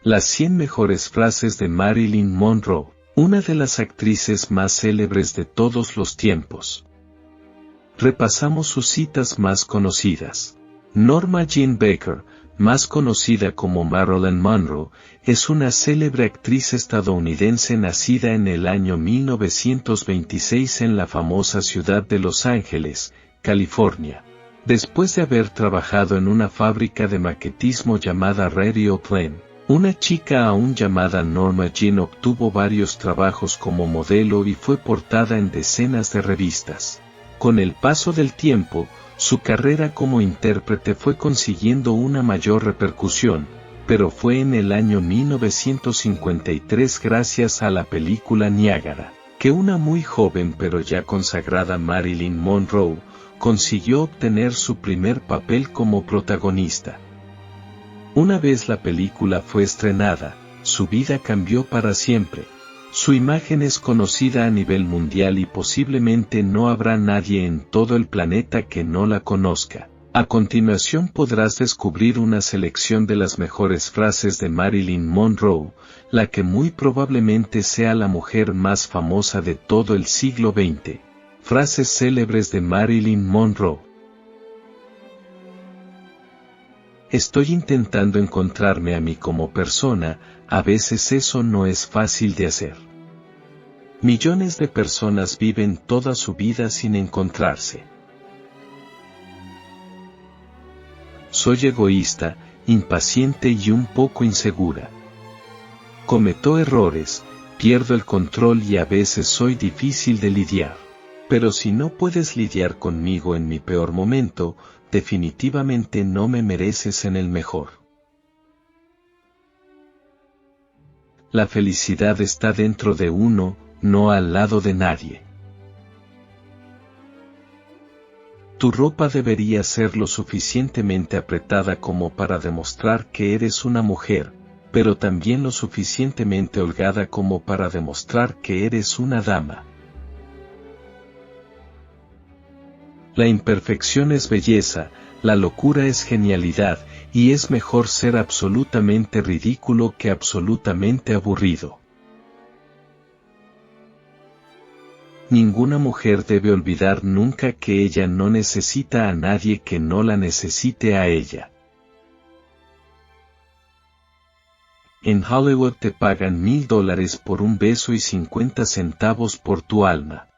Las 100 mejores frases de Marilyn Monroe, una de las actrices más célebres de todos los tiempos. Repasamos sus citas más conocidas. Norma Jean Baker, más conocida como Marilyn Monroe, es una célebre actriz estadounidense nacida en el año 1926 en la famosa ciudad de Los Ángeles, California. Después de haber trabajado en una fábrica de maquetismo llamada Radio Plan, una chica aún llamada Norma Jean obtuvo varios trabajos como modelo y fue portada en decenas de revistas. Con el paso del tiempo, su carrera como intérprete fue consiguiendo una mayor repercusión, pero fue en el año 1953 gracias a la película Niágara, que una muy joven pero ya consagrada Marilyn Monroe, consiguió obtener su primer papel como protagonista. Una vez la película fue estrenada, su vida cambió para siempre. Su imagen es conocida a nivel mundial y posiblemente no habrá nadie en todo el planeta que no la conozca. A continuación podrás descubrir una selección de las mejores frases de Marilyn Monroe, la que muy probablemente sea la mujer más famosa de todo el siglo XX. Frases célebres de Marilyn Monroe. Estoy intentando encontrarme a mí como persona, a veces eso no es fácil de hacer. Millones de personas viven toda su vida sin encontrarse. Soy egoísta, impaciente y un poco insegura. Cometo errores, pierdo el control y a veces soy difícil de lidiar. Pero si no puedes lidiar conmigo en mi peor momento, definitivamente no me mereces en el mejor. La felicidad está dentro de uno, no al lado de nadie. Tu ropa debería ser lo suficientemente apretada como para demostrar que eres una mujer, pero también lo suficientemente holgada como para demostrar que eres una dama. La imperfección es belleza, la locura es genialidad, y es mejor ser absolutamente ridículo que absolutamente aburrido. Ninguna mujer debe olvidar nunca que ella no necesita a nadie que no la necesite a ella. En Hollywood te pagan $1000 por un beso y 50 centavos por tu alma.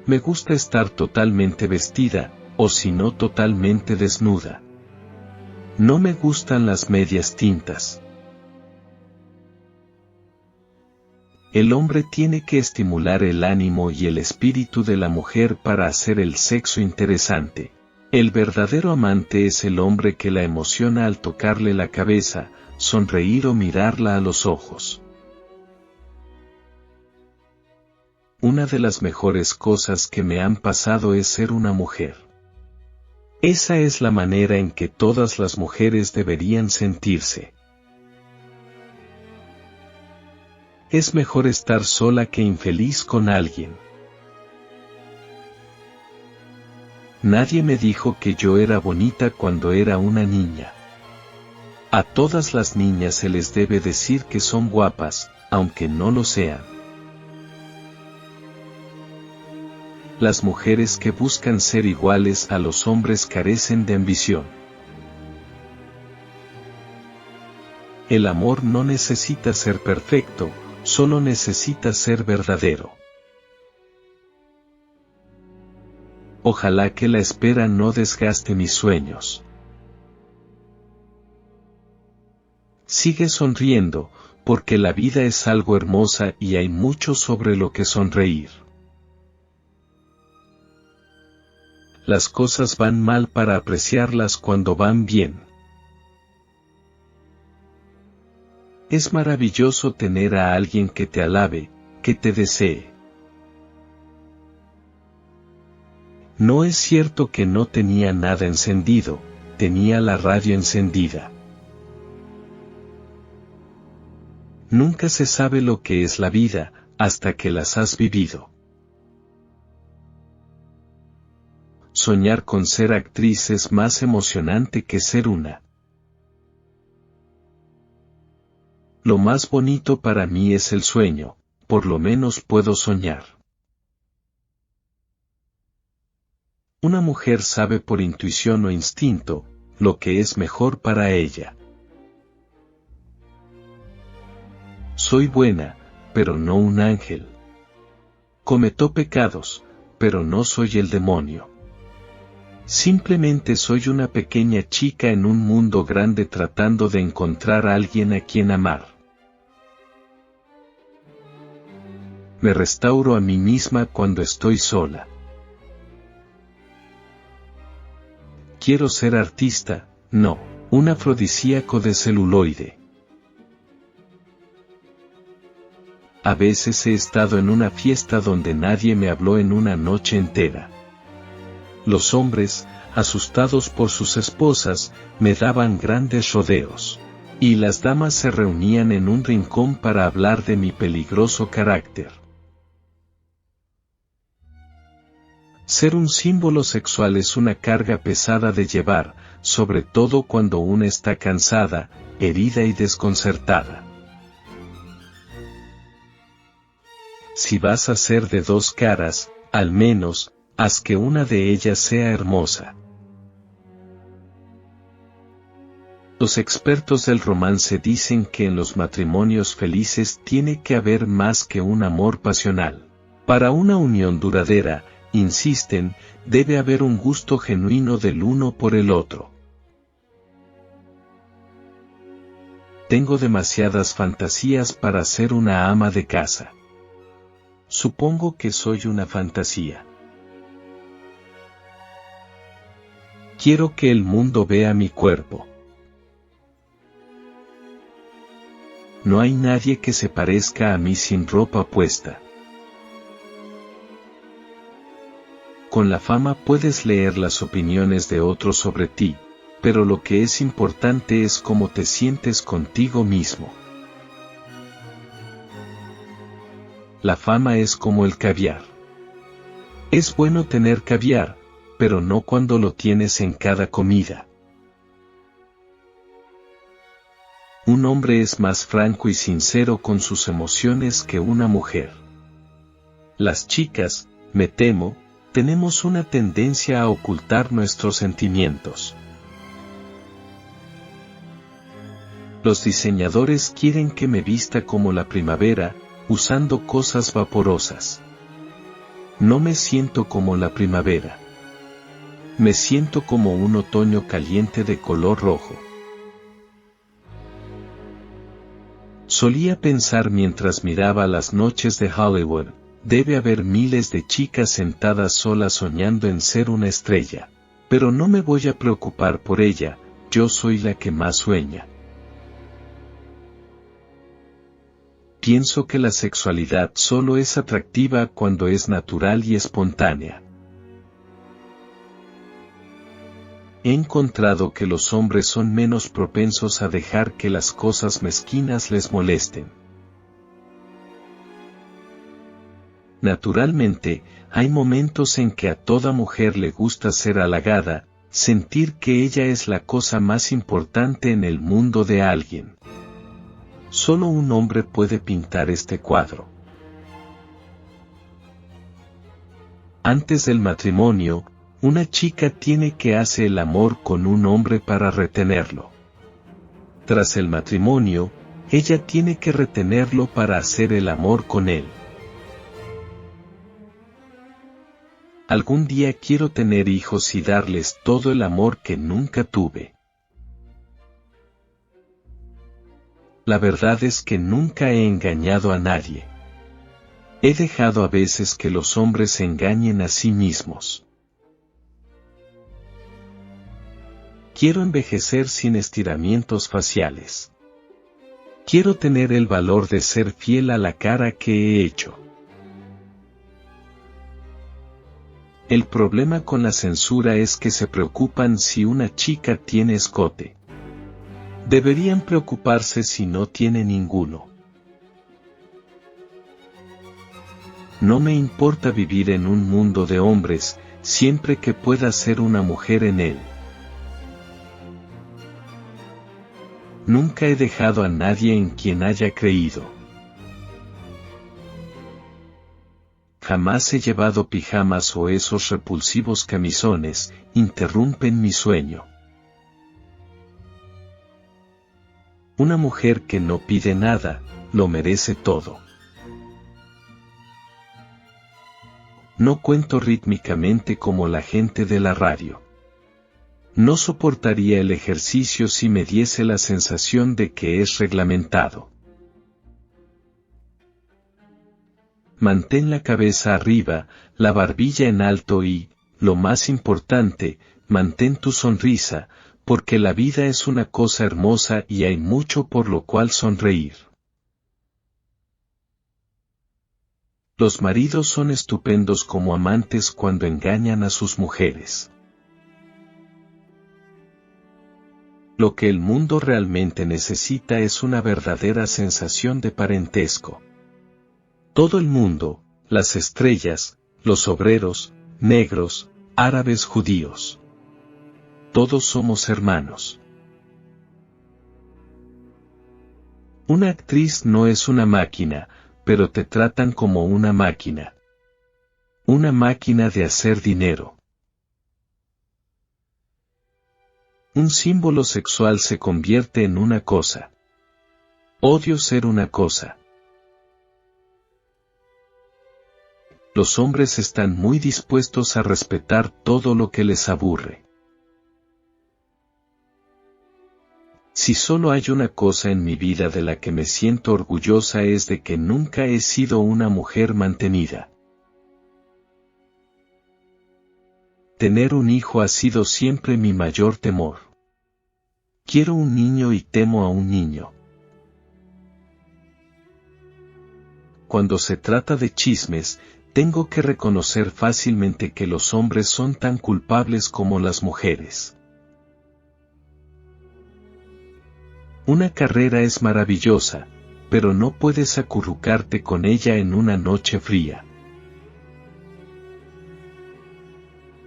Me gusta estar totalmente vestida, o si no totalmente desnuda. No me gustan las medias tintas. El hombre tiene que estimular el ánimo y el espíritu de la mujer para hacer el sexo interesante. El verdadero amante es el hombre que la emociona al tocarle la cabeza, sonreír o mirarla a los ojos. Una de las mejores cosas que me han pasado es ser una mujer. Esa es la manera en que todas las mujeres deberían sentirse. Es mejor estar sola que infeliz con alguien. Nadie me dijo que yo era bonita cuando era una niña. A todas las niñas se les debe decir que son guapas, aunque no lo sean. Las mujeres que buscan ser iguales a los hombres carecen de ambición. El amor no necesita ser perfecto, solo necesita ser verdadero. Ojalá que la espera no desgaste mis sueños. Sigue sonriendo, porque la vida es algo hermosa y hay mucho sobre lo que sonreír. Las cosas van mal para apreciarlas cuando van bien. Es maravilloso tener a alguien que te alabe, que te desee. No es cierto que no tenía nada encendido, tenía la radio encendida. Nunca se sabe lo que es la vida, hasta que las has vivido. Soñar con ser actriz es más emocionante que ser una. Lo más bonito para mí es el sueño, por lo menos puedo soñar. Una mujer sabe por intuición o instinto, lo que es mejor para ella. Soy buena, pero no un ángel. Cometo pecados, pero no soy el demonio. Simplemente soy una pequeña chica en un mundo grande tratando de encontrar a alguien a quien amar. Me restauro a mí misma cuando estoy sola. Quiero ser artista, no, un afrodisíaco de celuloide. A veces he estado en una fiesta donde nadie me habló en una noche entera. Los hombres, asustados por sus esposas, me daban grandes rodeos. Y las damas se reunían en un rincón para hablar de mi peligroso carácter. Ser un símbolo sexual es una carga pesada de llevar, sobre todo cuando una está cansada, herida y desconcertada. Si vas a ser de dos caras, al menos, haz que una de ellas sea hermosa. Los expertos del romance dicen que en los matrimonios felices tiene que haber más que un amor pasional. Para una unión duradera, insisten, debe haber un gusto genuino del uno por el otro. Tengo demasiadas fantasías para ser una ama de casa. Supongo que soy una fantasía. Quiero que el mundo vea mi cuerpo. No hay nadie que se parezca a mí sin ropa puesta. Con la fama puedes leer las opiniones de otros sobre ti, pero lo que es importante es cómo te sientes contigo mismo. La fama es como el caviar. Es bueno tener caviar, pero no cuando lo tienes en cada comida. Un hombre es más franco y sincero con sus emociones que una mujer. Las chicas, me temo, tenemos una tendencia a ocultar nuestros sentimientos. Los diseñadores quieren que me vista como la primavera, usando cosas vaporosas. No me siento como la primavera. Me siento como un otoño caliente de color rojo. Solía pensar mientras miraba las noches de Hollywood, debe haber miles de chicas sentadas solas soñando en ser una estrella. Pero no me voy a preocupar por ella, yo soy la que más sueña. Pienso que la sexualidad solo es atractiva cuando es natural y espontánea. He encontrado que los hombres son menos propensos a dejar que las cosas mezquinas les molesten. Naturalmente, hay momentos en que a toda mujer le gusta ser halagada, sentir que ella es la cosa más importante en el mundo de alguien. Solo un hombre puede pintar este cuadro. Antes del matrimonio, una chica tiene que hacer el amor con un hombre para retenerlo. Tras el matrimonio, ella tiene que retenerlo para hacer el amor con él. Algún día quiero tener hijos y darles todo el amor que nunca tuve. La verdad es que nunca he engañado a nadie. He dejado a veces que los hombres se engañen a sí mismos. Quiero envejecer sin estiramientos faciales. Quiero tener el valor de ser fiel a la cara que he hecho. El problema con la censura es que se preocupan si una chica tiene escote. Deberían preocuparse si no tiene ninguno. No me importa vivir en un mundo de hombres, siempre que pueda ser una mujer en él. Nunca he dejado a nadie en quien haya creído. Jamás he llevado pijamas o esos repulsivos camisones, interrumpen mi sueño. Una mujer que no pide nada, lo merece todo. No cuento rítmicamente como la gente de la radio. No soportaría el ejercicio si me diese la sensación de que es reglamentado. Mantén la cabeza arriba, la barbilla en alto y, lo más importante, mantén tu sonrisa, porque la vida es una cosa hermosa y hay mucho por lo cual sonreír. Los maridos son estupendos como amantes cuando engañan a sus mujeres. Lo que el mundo realmente necesita es una verdadera sensación de parentesco. Todo el mundo, las estrellas, los obreros, negros, árabes, judíos. Todos somos hermanos. Una actriz no es una máquina, pero te tratan como una máquina. Una máquina de hacer dinero. Un símbolo sexual se convierte en una cosa. Odio ser una cosa. Los hombres están muy dispuestos a respetar todo lo que les aburre. Si solo hay una cosa en mi vida de la que me siento orgullosa es de que nunca he sido una mujer mantenida. Tener un hijo ha sido siempre mi mayor temor. Quiero un niño y temo a un niño. Cuando se trata de chismes, tengo que reconocer fácilmente que los hombres son tan culpables como las mujeres. Una carrera es maravillosa, pero no puedes acurrucarte con ella en una noche fría.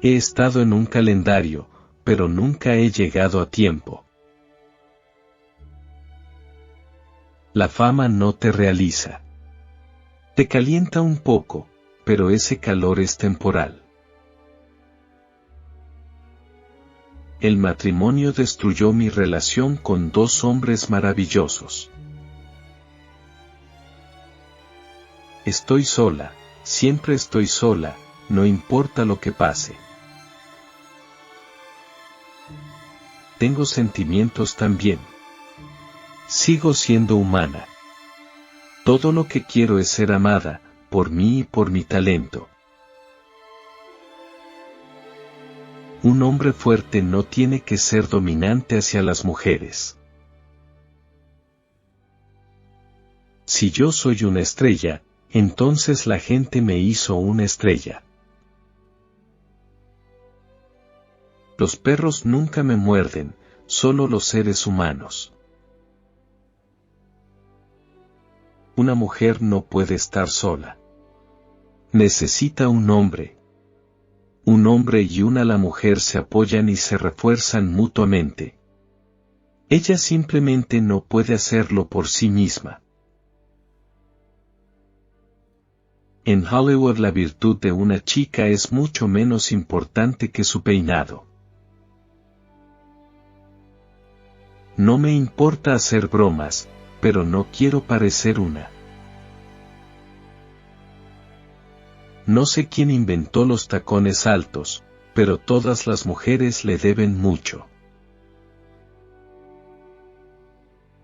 He estado en un calendario, pero nunca he llegado a tiempo. La fama no te realiza. Te calienta un poco, pero ese calor es temporal. El matrimonio destruyó mi relación con dos hombres maravillosos. Estoy sola, siempre estoy sola, no importa lo que pase. Tengo sentimientos también. Sigo siendo humana. Todo lo que quiero es ser amada, por mí y por mi talento. Un hombre fuerte no tiene que ser dominante hacia las mujeres. Si yo soy una estrella, entonces la gente me hizo una estrella. Los perros nunca me muerden, solo los seres humanos. Una mujer no puede estar sola. Necesita un hombre. Un hombre y la mujer se apoyan y se refuerzan mutuamente. Ella simplemente no puede hacerlo por sí misma. En Hollywood la virtud de una chica es mucho menos importante que su peinado. No me importa hacer bromas, pero no quiero parecer una. No sé quién inventó los tacones altos, pero todas las mujeres le deben mucho.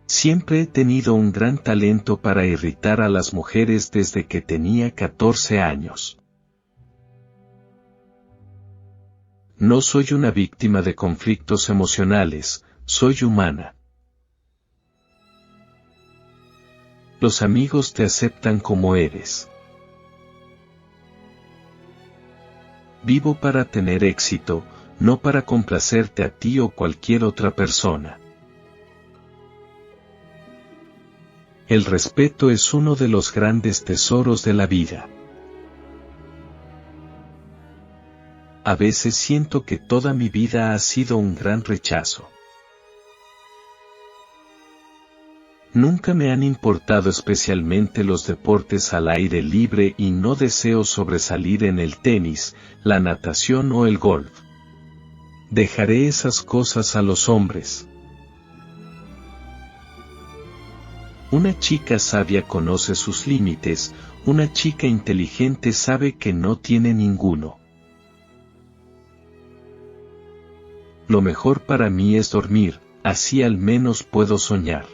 Siempre he tenido un gran talento para irritar a las mujeres desde que tenía 14 años. No soy una víctima de conflictos emocionales, soy humana. Los amigos te aceptan como eres. Vivo para tener éxito, no para complacerte a ti o cualquier otra persona. El respeto es uno de los grandes tesoros de la vida. A veces siento que toda mi vida ha sido un gran rechazo. Nunca me han importado especialmente los deportes al aire libre y no deseo sobresalir en el tenis, la natación o el golf. Dejaré esas cosas a los hombres. Una chica sabia conoce sus límites, una chica inteligente sabe que no tiene ninguno. Lo mejor para mí es dormir, así al menos puedo soñar.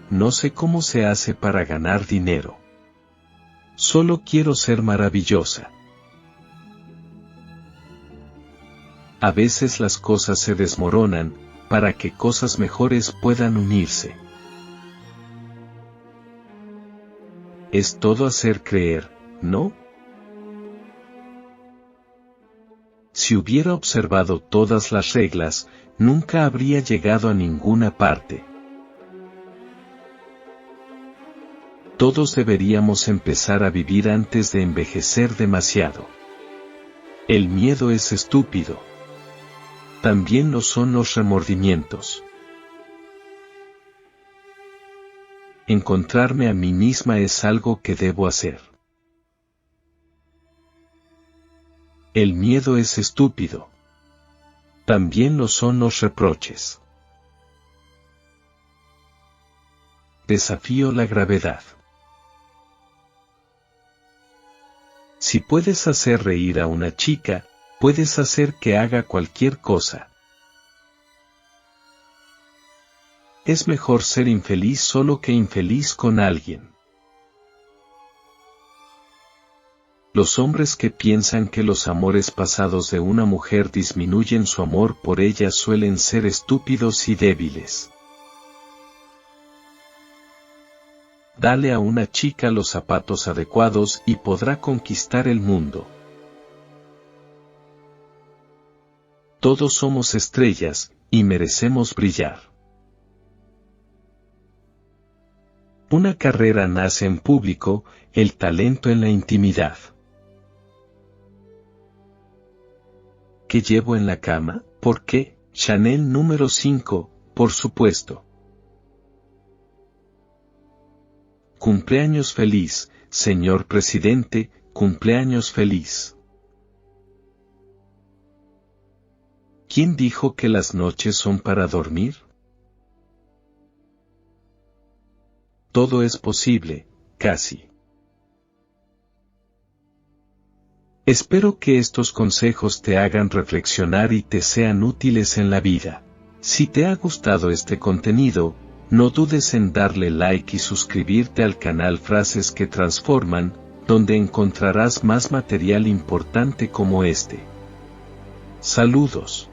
No sé cómo se hace para ganar dinero. Solo quiero ser maravillosa. A veces las cosas se desmoronan, para que cosas mejores puedan unirse. Es todo hacer creer, ¿no? Si hubiera observado todas las reglas, nunca habría llegado a ninguna parte. Todos deberíamos empezar a vivir antes de envejecer demasiado. El miedo es estúpido. También lo son los remordimientos. Encontrarme a mí misma es algo que debo hacer. El miedo es estúpido. También lo son los reproches. Desafío la gravedad. Si puedes hacer reír a una chica, puedes hacer que haga cualquier cosa. Es mejor ser infeliz solo que infeliz con alguien. Los hombres que piensan que los amores pasados de una mujer disminuyen su amor por ella suelen ser estúpidos y débiles. Dale a una chica los zapatos adecuados y podrá conquistar el mundo. Todos somos estrellas, y merecemos brillar. Una carrera nace en público, el talento en la intimidad. ¿Qué llevo en la cama? ¿Por qué? Chanel número 5, por supuesto. Cumpleaños feliz, señor presidente, cumpleaños feliz. ¿Quién dijo que las noches son para dormir? Todo es posible, casi. Espero que estos consejos te hagan reflexionar y te sean útiles en la vida. Si te ha gustado este contenido, no dudes en darle like y suscribirte al canal Frases que Transforman, donde encontrarás más material importante como este. Saludos.